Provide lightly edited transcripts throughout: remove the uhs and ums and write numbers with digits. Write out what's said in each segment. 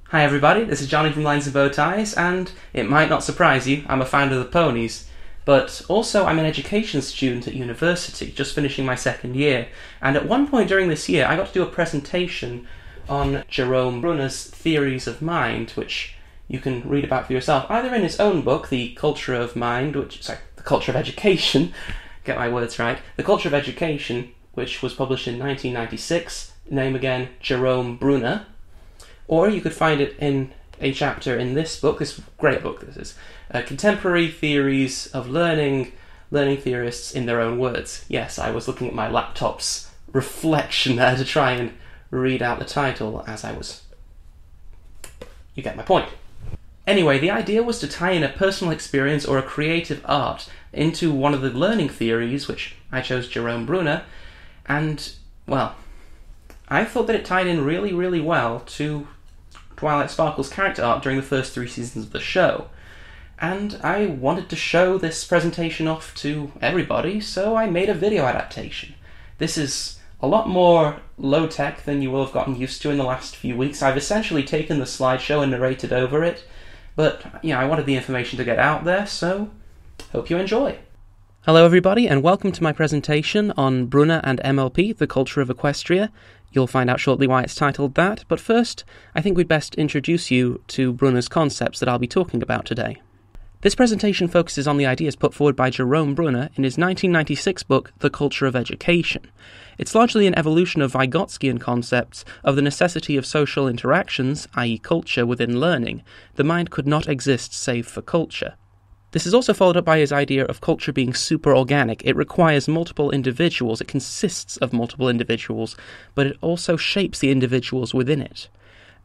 Hi everybody, this is Johnny from Lines and Bow Ties, and it might not surprise you, I'm a fan of the ponies. But also I'm an education student at university, just finishing my second year, and at one point during this year I got to do a presentation on Jerome Bruner's theories of mind, which you can read about for yourself, either in his own book, The Culture of Mind, The Culture of Education, get my words right, The Culture of Education, which was published in 1996, name again, Jerome Bruner. Or you could find it in a chapter in this book, this great book this is, Contemporary Theories of Learning, Learning Theorists in Their Own Words. Yes, I was looking at my laptop's reflection there to try and read out the title as I was... You get my point. Anyway, the idea was to tie in a personal experience or a creative art into one of the learning theories, which I chose Jerome Bruner, and, well, I thought that it tied in really, really well to Twilight Sparkle's character arc during the first 3 seasons of the show. And I wanted to show this presentation off to everybody, so I made a video adaptation. This is a lot more low-tech than you will have gotten used to in the last few weeks. I've essentially taken the slideshow and narrated over it, but, I wanted the information to get out there, so hope you enjoy. Hello everybody, and welcome to my presentation on Bruner and MLP, The Culture of Equestria. You'll find out shortly why it's titled that, but first, I think we'd best introduce you to Bruner's concepts that I'll be talking about today. This presentation focuses on the ideas put forward by Jerome Bruner in his 1996 book, The Culture of Education. It's largely an evolution of Vygotskian concepts of the necessity of social interactions, i.e. culture, within learning. The mind could not exist save for culture. This is also followed up by his idea of culture being super-organic. It requires multiple individuals, it consists of multiple individuals, but it also shapes the individuals within it.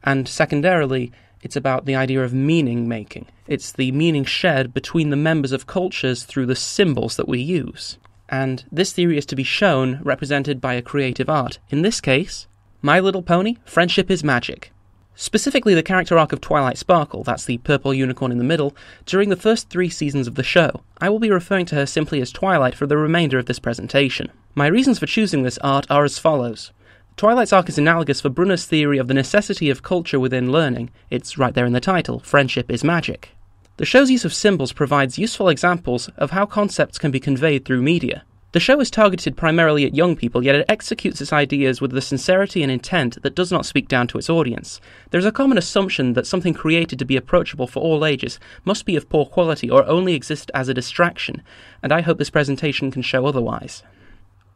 And secondarily, it's about the idea of meaning-making. It's the meaning shared between the members of cultures through the symbols that we use. And this theory is to be shown represented by a creative art. In this case, My Little Pony, Friendship is Magic. Specifically the character arc of Twilight Sparkle, that's the purple unicorn in the middle, during the first 3 seasons of the show. I will be referring to her simply as Twilight for the remainder of this presentation. My reasons for choosing this art are as follows. Twilight's arc is analogous for Bruner's theory of the necessity of culture within learning. It's right there in the title, Friendship is Magic. The show's use of symbols provides useful examples of how concepts can be conveyed through media. The show is targeted primarily at young people, yet it executes its ideas with the sincerity and intent that does not speak down to its audience. There is a common assumption that something created to be approachable for all ages must be of poor quality or only exist as a distraction, and I hope this presentation can show otherwise.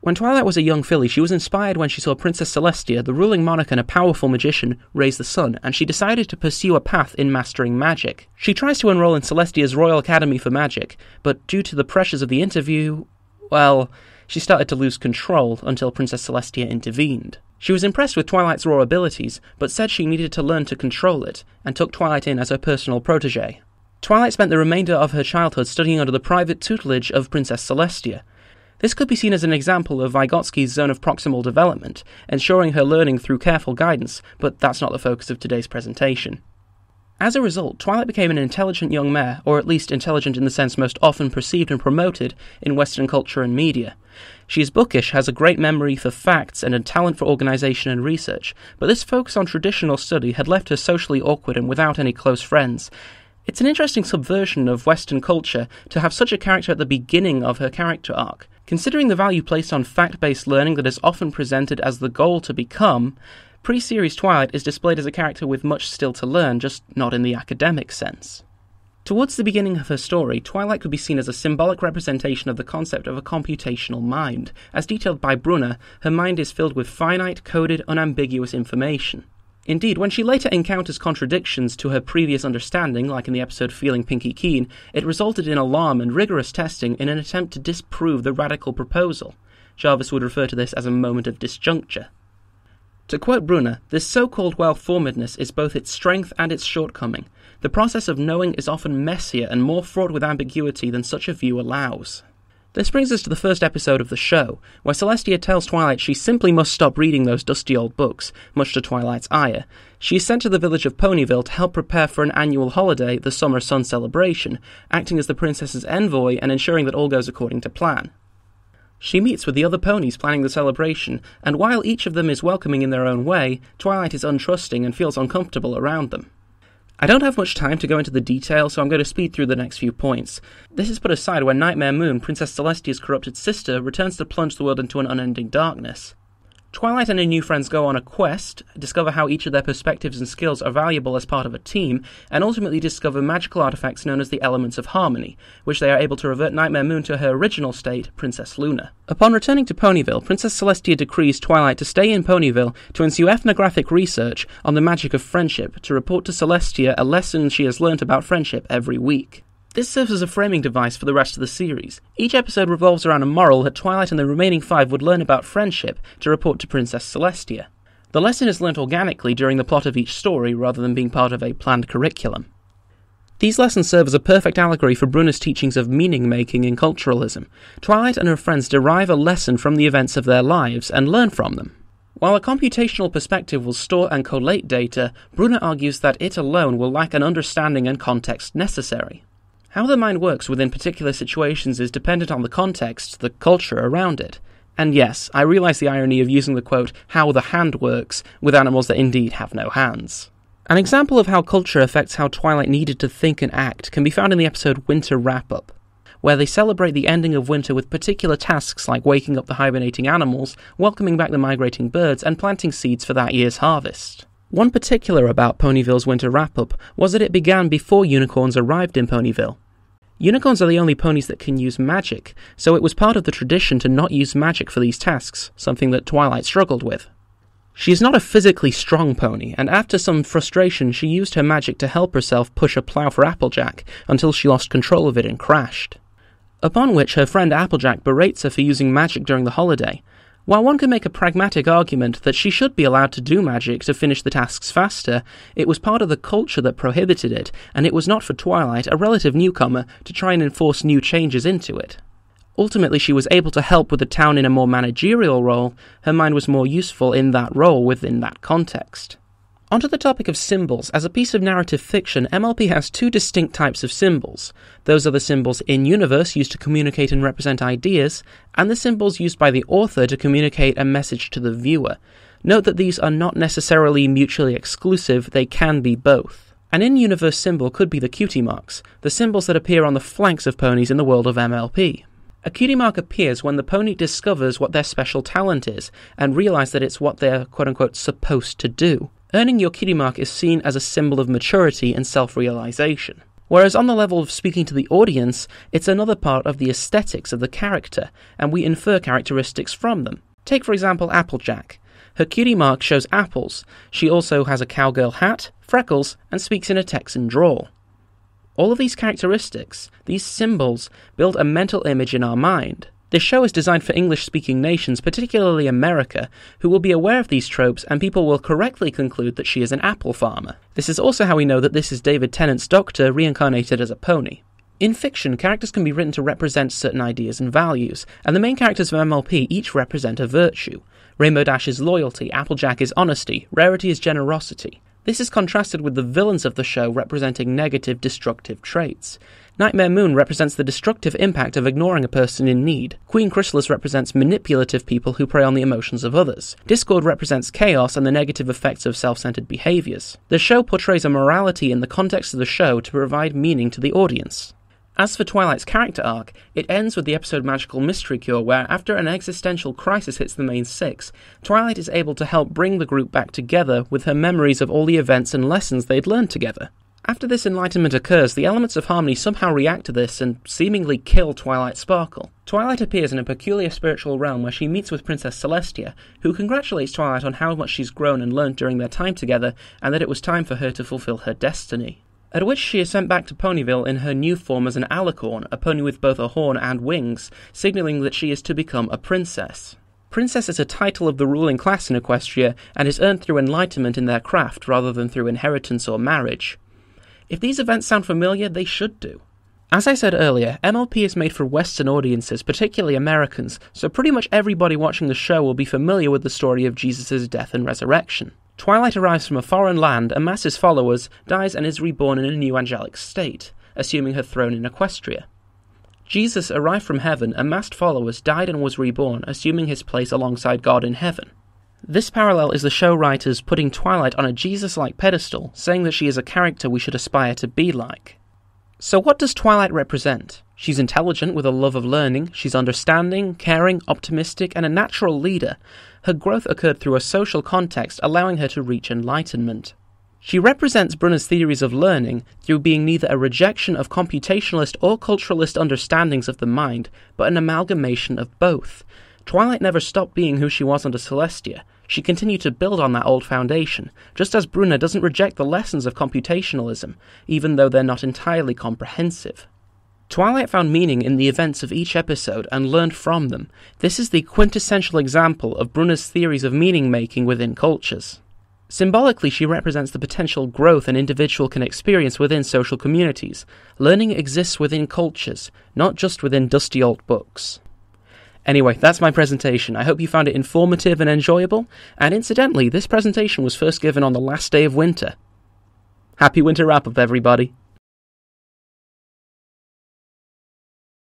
When Twilight was a young filly, she was inspired when she saw Princess Celestia, the ruling monarch and a powerful magician, raise the sun, and she decided to pursue a path in mastering magic. She tries to enroll in Celestia's Royal Academy for Magic, but due to the pressures of the interview, well, she started to lose control until Princess Celestia intervened. She was impressed with Twilight's raw abilities, but said she needed to learn to control it, and took Twilight in as her personal protégé. Twilight spent the remainder of her childhood studying under the private tutelage of Princess Celestia. This could be seen as an example of Vygotsky's zone of proximal development, ensuring her learning through careful guidance, but that's not the focus of today's presentation. As a result, Twilight became an intelligent young mare, or at least intelligent in the sense most often perceived and promoted in Western culture and media. She is bookish, has a great memory for facts and a talent for organisation and research, but this focus on traditional study had left her socially awkward and without any close friends. It's an interesting subversion of Western culture to have such a character at the beginning of her character arc. Considering the value placed on fact-based learning that is often presented as the goal to become, pre-series Twilight is displayed as a character with much still to learn, just not in the academic sense. Towards the beginning of her story, Twilight could be seen as a symbolic representation of the concept of a computational mind. As detailed by Bruner, her mind is filled with finite, coded, unambiguous information. Indeed, when she later encounters contradictions to her previous understanding, like in the episode Feeling Pinky Keen, it resulted in alarm and rigorous testing in an attempt to disprove the radical proposal. Jarvis would refer to this as a moment of disjuncture. To quote Bruner, this so-called well-formedness is both its strength and its shortcoming. The process of knowing is often messier and more fraught with ambiguity than such a view allows. This brings us to the first episode of the show, where Celestia tells Twilight she simply must stop reading those dusty old books, much to Twilight's ire. She is sent to the village of Ponyville to help prepare for an annual holiday, the Summer Sun Celebration, acting as the princess's envoy and ensuring that all goes according to plan. She meets with the other ponies planning the celebration, and while each of them is welcoming in their own way, Twilight is untrusting and feels uncomfortable around them. I don't have much time to go into the detail, so I'm going to speed through the next few points. This is put aside when Nightmare Moon, Princess Celestia's corrupted sister, returns to plunge the world into an unending darkness. Twilight and her new friends go on a quest, discover how each of their perspectives and skills are valuable as part of a team, and ultimately discover magical artifacts known as the Elements of Harmony, which they are able to revert Nightmare Moon to her original state, Princess Luna. Upon returning to Ponyville, Princess Celestia decrees Twilight to stay in Ponyville to ensue ethnographic research on the magic of friendship, to report to Celestia a lesson she has learnt about friendship every week. This serves as a framing device for the rest of the series. Each episode revolves around a moral that Twilight and the remaining 5 would learn about friendship to report to Princess Celestia. The lesson is learnt organically during the plot of each story rather than being part of a planned curriculum. These lessons serve as a perfect allegory for Bruner's teachings of meaning-making in culturalism. Twilight and her friends derive a lesson from the events of their lives and learn from them. While a computational perspective will store and collate data, Bruner argues that it alone will lack an understanding and context necessary. How the mind works within particular situations is dependent on the context, the culture around it. And yes, I realise the irony of using the quote, "how the hand works," with animals that indeed have no hands. An example of how culture affects how Twilight needed to think and act can be found in the episode Winter Wrap-Up, where they celebrate the ending of winter with particular tasks like waking up the hibernating animals, welcoming back the migrating birds, and planting seeds for that year's harvest. One particular about Ponyville's Winter Wrap-Up was that it began before unicorns arrived in Ponyville. Unicorns are the only ponies that can use magic, so it was part of the tradition to not use magic for these tasks, something that Twilight struggled with. She is not a physically strong pony, and after some frustration she used her magic to help herself push a plough for Applejack until she lost control of it and crashed. Upon which her friend Applejack berates her for using magic during the holiday. While one can make a pragmatic argument that she should be allowed to do magic to finish the tasks faster, it was part of the culture that prohibited it, and it was not for Twilight, a relative newcomer, to try and enforce new changes into it. Ultimately, she was able to help with the town in a more managerial role. Her mind was more useful in that role within that context. Onto the topic of symbols. As a piece of narrative fiction, MLP has 2 distinct types of symbols. Those are the symbols in-universe used to communicate and represent ideas, and the symbols used by the author to communicate a message to the viewer. Note that these are not necessarily mutually exclusive, they can be both. An in-universe symbol could be the cutie marks, the symbols that appear on the flanks of ponies in the world of MLP. A cutie mark appears when the pony discovers what their special talent is, and realises that it's what they're quote-unquote supposed to do. Earning your cutie mark is seen as a symbol of maturity and self-realization. Whereas on the level of speaking to the audience, it's another part of the aesthetics of the character, and we infer characteristics from them. Take for example Applejack. Her cutie mark shows apples. She also has a cowgirl hat, freckles, and speaks in a Texan drawl. All of these characteristics, these symbols, build a mental image in our mind. This show is designed for English-speaking nations, particularly America, who will be aware of these tropes, and people will correctly conclude that she is an apple farmer. This is also how we know that this is David Tennant's Doctor reincarnated as a pony. In fiction, characters can be written to represent certain ideas and values, and the main characters of MLP each represent a virtue. Rainbow Dash is loyalty, Applejack is honesty, Rarity is generosity. This is contrasted with the villains of the show representing negative, destructive traits. Nightmare Moon represents the destructive impact of ignoring a person in need. Queen Chrysalis represents manipulative people who prey on the emotions of others. Discord represents chaos and the negative effects of self-centered behaviors. The show portrays a morality in the context of the show to provide meaning to the audience. As for Twilight's character arc, it ends with the episode Magical Mystery Cure, where after an existential crisis hits the main 6, Twilight is able to help bring the group back together with her memories of all the events and lessons they'd learned together. After this enlightenment occurs, the Elements of Harmony somehow react to this and seemingly kill Twilight's sparkle. Twilight appears in a peculiar spiritual realm where she meets with Princess Celestia, who congratulates Twilight on how much she's grown and learned during their time together, and that it was time for her to fulfill her destiny. At which she is sent back to Ponyville in her new form as an alicorn, a pony with both a horn and wings, signalling that she is to become a princess. Princess is a title of the ruling class in Equestria, and is earned through enlightenment in their craft rather than through inheritance or marriage. If these events sound familiar, they should do. As I said earlier, MLP is made for Western audiences, particularly Americans, so pretty much everybody watching the show will be familiar with the story of Jesus' death and resurrection. Twilight arrives from a foreign land, amasses followers, dies and is reborn in a new angelic state, assuming her throne in Equestria. Jesus arrived from heaven, amassed followers, died and was reborn, assuming his place alongside God in heaven. This parallel is the show writers putting Twilight on a Jesus-like pedestal, saying that she is a character we should aspire to be like. So what does Twilight represent? She's intelligent with a love of learning, she's understanding, caring, optimistic, and a natural leader. Her growth occurred through a social context, allowing her to reach enlightenment. She represents Bruner's theories of learning through being neither a rejection of computationalist or culturalist understandings of the mind, but an amalgamation of both. Twilight never stopped being who she was under Celestia. She continued to build on that old foundation, just as Bruner doesn't reject the lessons of computationalism, even though they're not entirely comprehensive. Twilight found meaning in the events of each episode and learned from them. This is the quintessential example of Bruner's theories of meaning-making within cultures. Symbolically, she represents the potential growth an individual can experience within social communities. Learning exists within cultures, not just within dusty old books. Anyway, that's my presentation. I hope you found it informative and enjoyable, and incidentally, this presentation was first given on the last day of winter. Happy winter wrap-up, everybody!